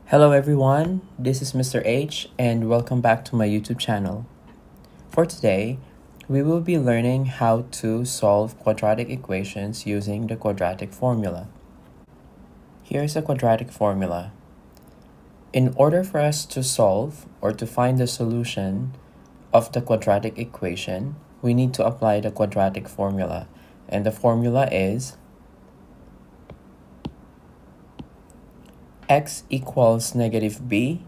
Hello everyone, this is Mr. H and welcome back to my YouTube channel. For today, we will be learning how to solve quadratic equations using the quadratic formula. Here's a quadratic formula. In order for us to solve or to find the solution of the quadratic equation, we need to apply the quadratic formula. And the formula is x equals negative b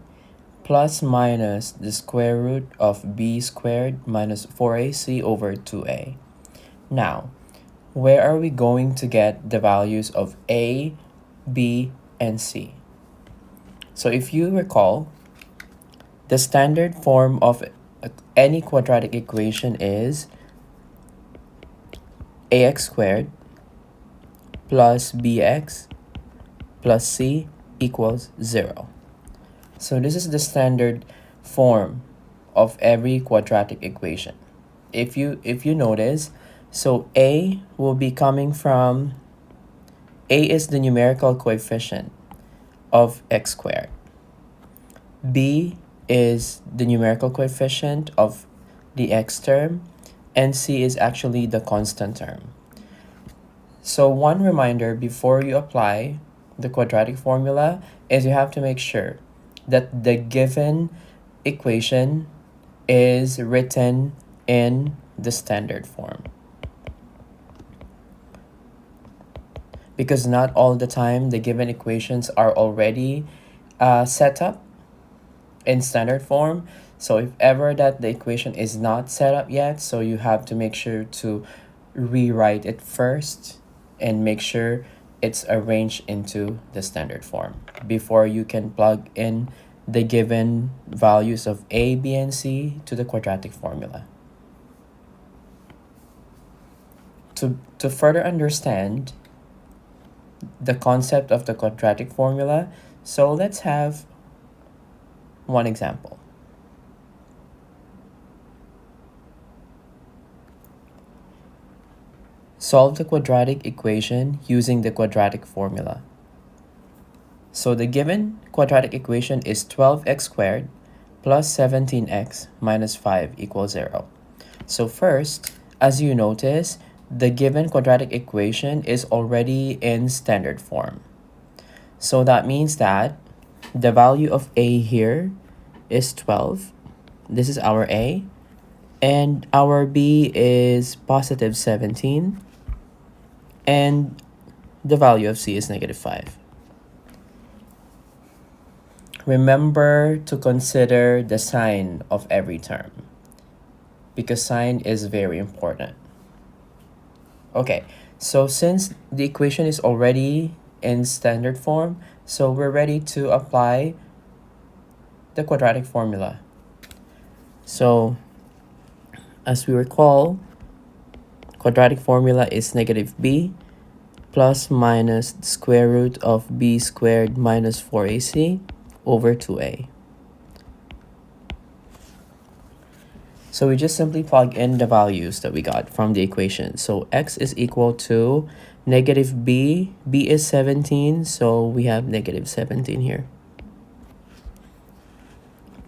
plus minus the square root of b squared minus 4ac over 2a. Now, where are we going to get the values of a, b, and c? So if you recall, the standard form of any quadratic equation is ax squared plus bx plus c equals 0. So this is the standard form of every quadratic equation. If you notice, so a will be coming from, a is the numerical coefficient of x squared. B is the numerical coefficient of the x term, and c is actually the constant term. So one reminder before you apply the quadratic formula is you have to make sure that the given equation is written in the standard form. Because not all the time the given equations are already set up in standard form. So if ever that the equation is not set up yet, so you have to make sure to rewrite it first and make sure it's arranged into the standard form before you can plug in the given values of a, b, and c to the quadratic formula. To further understand the concept of the quadratic formula, so let's have one example. Solve the quadratic equation using the quadratic formula. So the given quadratic equation is 12x squared plus 17x minus 5 equals 0. So first, as you notice, the given quadratic equation is already in standard form. So that means that the value of a here is 12. This is our a. And our b is positive 17. And the value of c is negative 5. Remember to consider the sign of every term, because sign is very important. Okay, so since the equation is already in standard form, so we're ready to apply the quadratic formula. So as we recall, quadratic formula is negative b plus minus the square root of b squared minus 4ac over 2a. So we just simply plug in the values that we got from the equation. So x is equal to negative b. B is 17, so we have negative 17 here.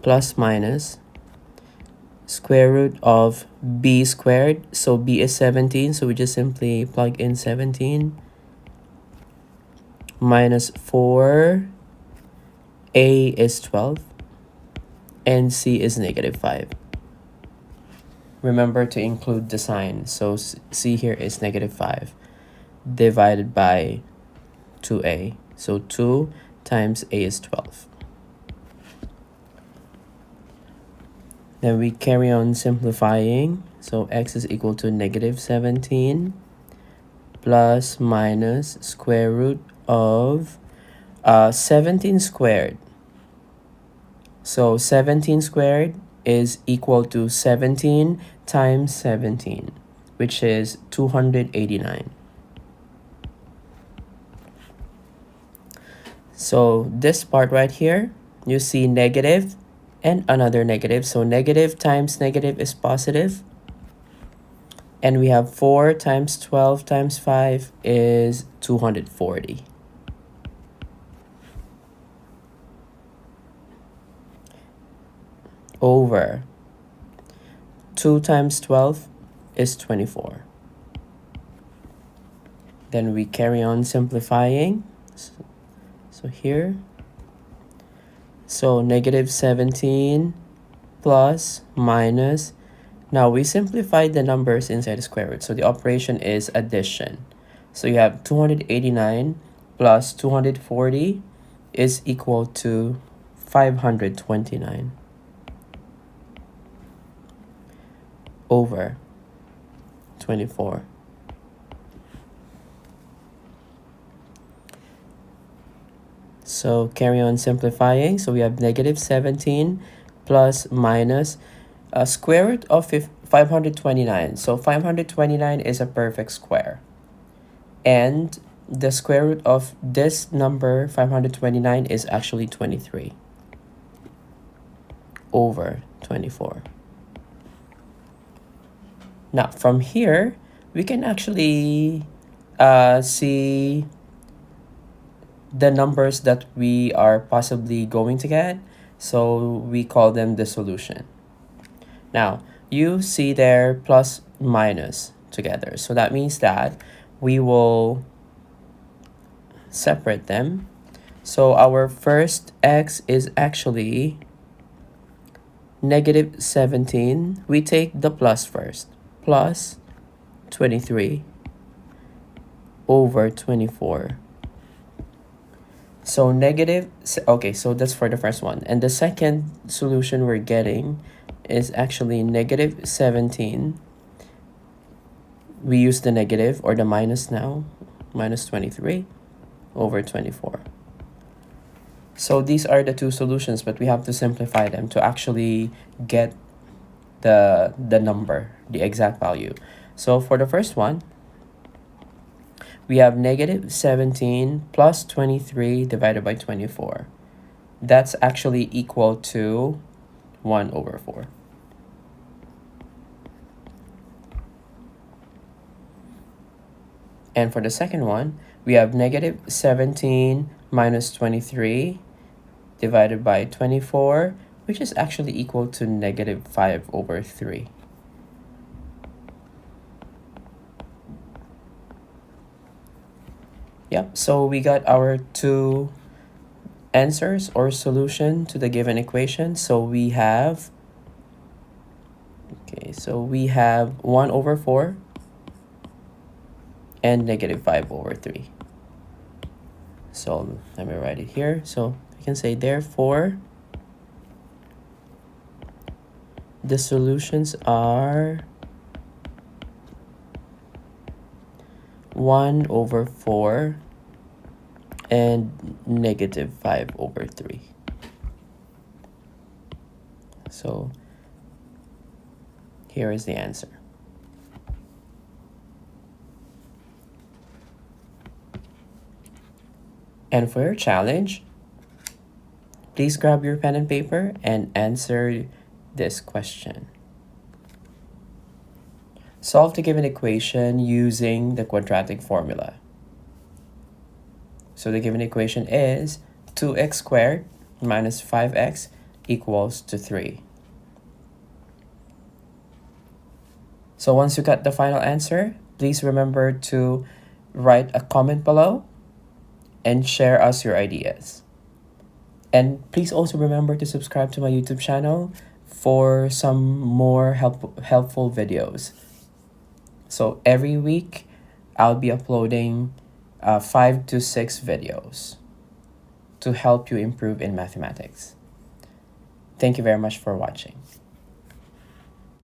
Plus minus square root of b squared. So b is 17, so we just simply plug in 17. Minus 4. A is 12. And c is negative 5. Remember to include the sign. So c here is negative 5 divided by 2a. So 2 times a is 12. Then we carry on simplifying. So x is equal to negative 17 plus minus square root of 17 squared. So 17 squared is equal to 17 times 17, which is 289. So this part right here, you see negative and another negative. So negative times negative is positive. And we have 4 times 12 times 5 is 240. over 2 times 12 is 24. Then we carry on simplifying. So here, so negative 17 plus minus. Now we simplified the numbers inside the square root. So the operation is addition. So you have 289 plus 240 is equal to 529 over 24. So carry on simplifying. So we have negative 17 plus minus square root of 529. So 529 is a perfect square. And the square root of this number, 529, is actually 23 over 24. Now, from here, we can actually see the numbers that we are possibly going to get. So we call them the solution. Now, you see there plus minus together. So that means that we will separate them. So our first x is actually negative 17. We take the plus first. Plus 23 over 24. So negative, okay, so that's for the first one. And the second solution we're getting is actually negative 17. We use the negative or the minus now, minus 23 over 24. So these are the two solutions, but we have to simplify them to actually get the number, the exact value. So for the first one, we have negative 17 plus 23 divided by 24. That's actually equal to 1 over 4. And for the second one, we have negative 17 minus 23 divided by 24, which is actually equal to negative 5 over 3. Yep, so we got our two answers or solution to the given equation. So we have, okay, so we have 1 over 4 and negative 5 over 3. So let me write it here. So we can say therefore the solutions are 1 over 4 and negative 5 over 3. So here is the answer. And for your challenge, please grab your pen and paper and answer this question. Solve the given equation using the quadratic formula. So the given equation is 2x squared minus 5x equals to 3. So once you got the final answer, please remember to write a comment below and share us your ideas. And please also remember to subscribe to my YouTube channel for some more helpful videos. So every week, I'll be uploading 5 to 6 videos to help you improve in mathematics. Thank you very much for watching.